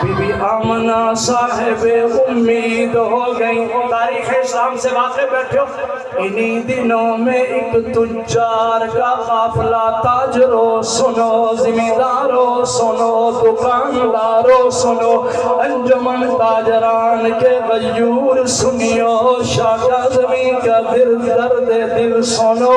Be be Amna صاحب امید ہو گئی. تاریخ اسلام سے واقع بیٹھے ہو. انہی دنوں میں ایک تجار کا قافلہ, تاجروں سنو, زمینداروں سنو, دکانداروں سنو, انجمن تاجران کے غیور سنیو, شاہ کاظمی کا درد دل سنو.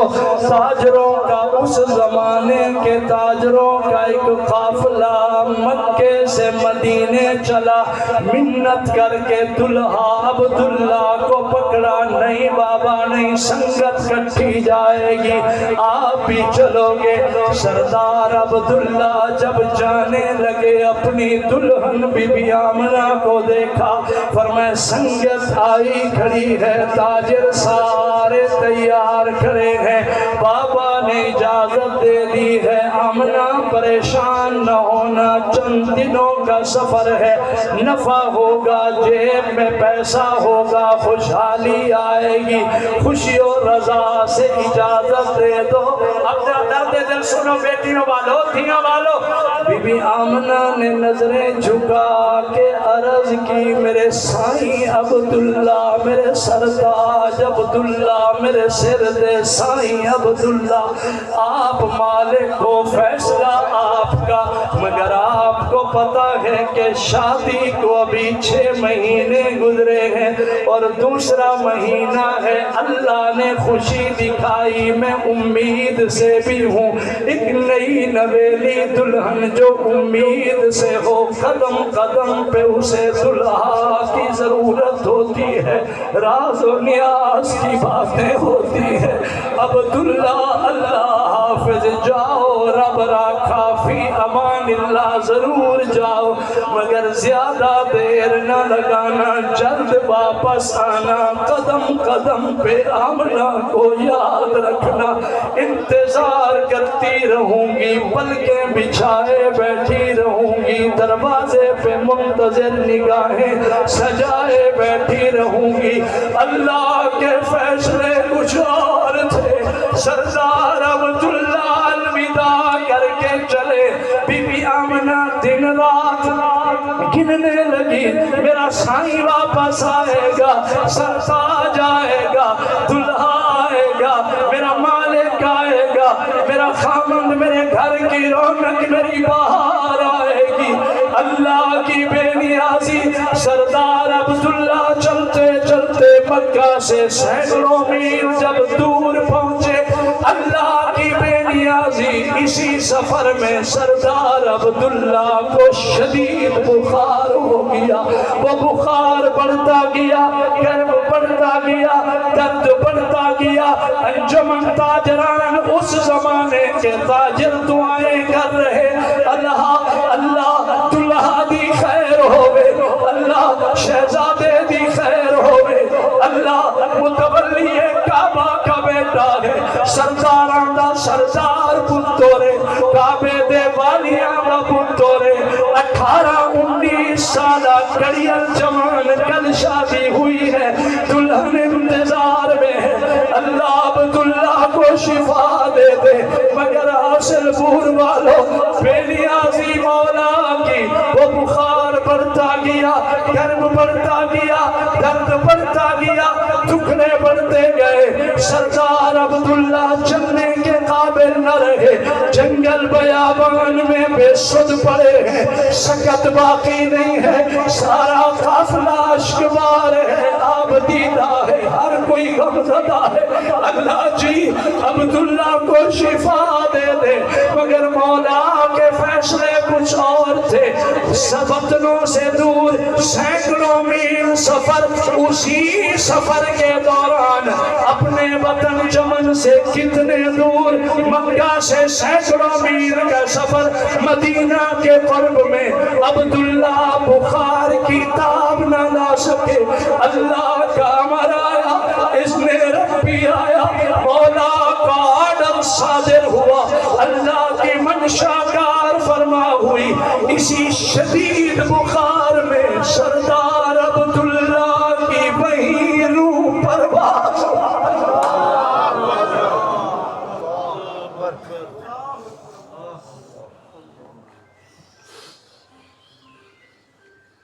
تاجروں کا اس زمانے کے تاجروں کا ایک قافلہ مکے سے مدینے چلا. منت کر کے دلہا عبداللہ کو پکڑا. نہیں بابا نہیں, سنگت کٹھی جائے گی, آپ بھی چلو گے. سردار عبداللہ جب جانے لگے اپنی دلہن بی بی آمنہ کو دیکھا, فرمایا سنگت آئی کھڑی ہے, تاجر سارے تیار کھڑے ہیں, بابا نے اجازت دے دی ہے. آمنہ پریشان نہ ہونا, چند دنوں کا سفر ہے, نفع ہوگا, جیب میں پیسہ ہوگا, خوشحالی آئے گی, خوشی و رضا سے اجازت دے دو. اپنا درد دل سنو بیٹیوں والو, دھیاں والو. بی بی آمنہ نے نظریں جھکا کے عرض کی, میرے سائیں عبداللہ, میرے سرداج عبداللہ, میرے سر دے سائیں عبداللہ, آپ مالک ہو, فیصلہ آپ کا, مگر آپ کو پتا ہے کہ شادی کو ابھی 6 مہینے گزرے ہیں اور دوسرا مہینہ ہے. اللہ نے خوشی دکھائی, میں امید سے بھی ہوں. ایک نئی نویلی دلہن جو امید سے ہو, قدم قدم پہ اسے دلہا کی ضرورت ہوتی ہے, راز و نیاز کی باتیں ہوتی ہے. عبداللہ اللہ حافظ, جاؤ رب راکھا فی امان اللہ, ضرور جاؤ مگر زیادہ دیر نہ لگانا, جلد واپس آنا. قدم قدم پہ آمنہ کو یاد رکھنا, انتظار کرتی رہوں گی, پلکیں بچھائے بیٹھی رہوں گی, دروازے پہ منتظر نگاہیں سجائے بیٹھی رہوں گی. اللہ کے فیصلے کچھ اور تھے. سردار عبداللہ الوداع کر کے چلے. بی بی آمنہ دن رات گننے لگی, میرا سائیں واپس آئے گا, سرتاج آئے گا, دلہا آئے گا, میرا مالک آئے گا, میرا خامند, میرے گھر کی رونق, میری بہار آئے گی. اللہ کی بے نیازی. سردار عبداللہ چلتے چلتے مکہ سے سینکڑوں میل جب دور پہنچے, اللہ کی بے نیازی. اسی سفر میں سردار عبداللہ کو شدید بخار ہو گیا. وہ بخار بڑھتا گیا, گرم بڑھتا گیا, درد بڑھتا گیا. انجمن تاجران اس زمانے کے تاجر دعائیں کر رہے, اللہ اللہ دلہا دی خیر ہوئے, اللہ شہزادے دی خیر ہوئے, اللہ متولی کعبہ کا بیٹا ہے, سرداران دا سردار پتورے, کعبے دے والیاں دا پتورے. 18-19 سالہ کڑیل جوان, کل شادی ہوئی ہے, دلہن انتظار میں ہے. اللہ عبداللہ کو شفا دے دے, مگر حاصل پور والو بے نیازی مولا کی. وہ بخار بڑھتا گیا, گرم بڑھتا گیا, درد بڑھتا گیا, دکھنے بڑھتے گئے. سردار عبداللہ چلنے کے قابل نہ رہے, جنگل بیابان میں بے سد پڑے ہیں, سکت باقی نہیں ہے, سارا قافلہ اشکبار ہے, آب دیدہ ہے, ہر کوئی غمزدہ ہے. اللہ جی عبداللہ کو شفا دے دے, مگر مولا کے فیصلے کچھ اور تھے. وطنوں سے دور سینکڑوں میل سفر, اسی سفر کے دوران اپنے وطن چمن سے کتنے دور, مکہ سے سینکڑوں میل کا سفر, مدینہ کے قرب میں. عبداللہ بخار کی تاب نہ لا سکے, اللہ کا امر آیا, اس نے ربی آیا, مولا کا آرڈر صادر ہوا, اللہ کی منشا کار فرما ہوئی. اسی شدید بخار میں سردار عبداللہ کی وہی روح پرواز.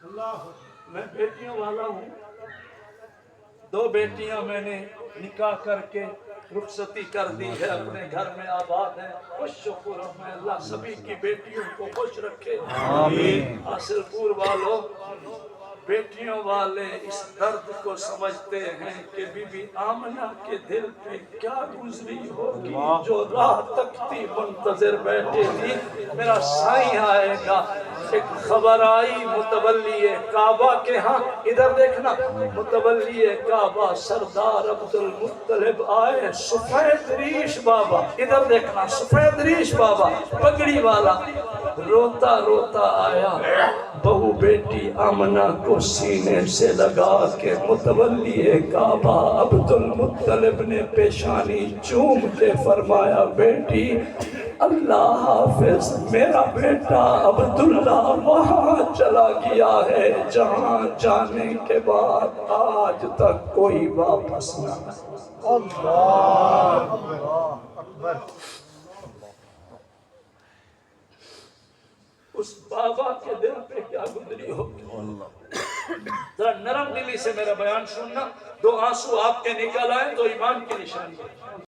میں بیٹیوں والا ہوں، 2 بیٹیاں میں نے نکاح کر کے رخصتی کر دی ہے، اپنے گھر میں آباد ہے، خوش شکر ہوں میں، اللہ سبھی کی بیٹیوں کو خوش رکھے آمین۔ حاصل پور والوں، بیٹیوں والے اس درد کو سمجھتے ہیں کہ بی بی آمنہ کے دل پہ کیا گزری ہوگی، جو راہ تکتی منتظر بیٹھے تھی میرا سائیں آئے گا۔ ایک خبر آئی متولی کعبہ کے ہاں، ادھر دیکھنا، متولی کعبہ سردار عبدالمطلب آئے، سفید ریش بابا، ادھر دیکھنا سفید ریش بابا پگڑی والا، روتا روتا آیا، بہو بیٹی آمنہ کو سینے سے لگا کے متولی کعبہ عبدالمطلب نے پیشانی چوم کے فرمایا، بیٹی اللہ حافظ، میرا بیٹا عبداللہ وہاں چلا گیا ہے جہاں جانے کے بعد آج تک کوئی واپس نہ آیا۔ اللہ اکبر۔ اس بابا کے دل پہ کیا گزری ہوگی، ذرا نرم دلی سے میرا بیان سننا، 2 آنسو آپ کے نکل آئے تو ایمان کی نشانی ہے۔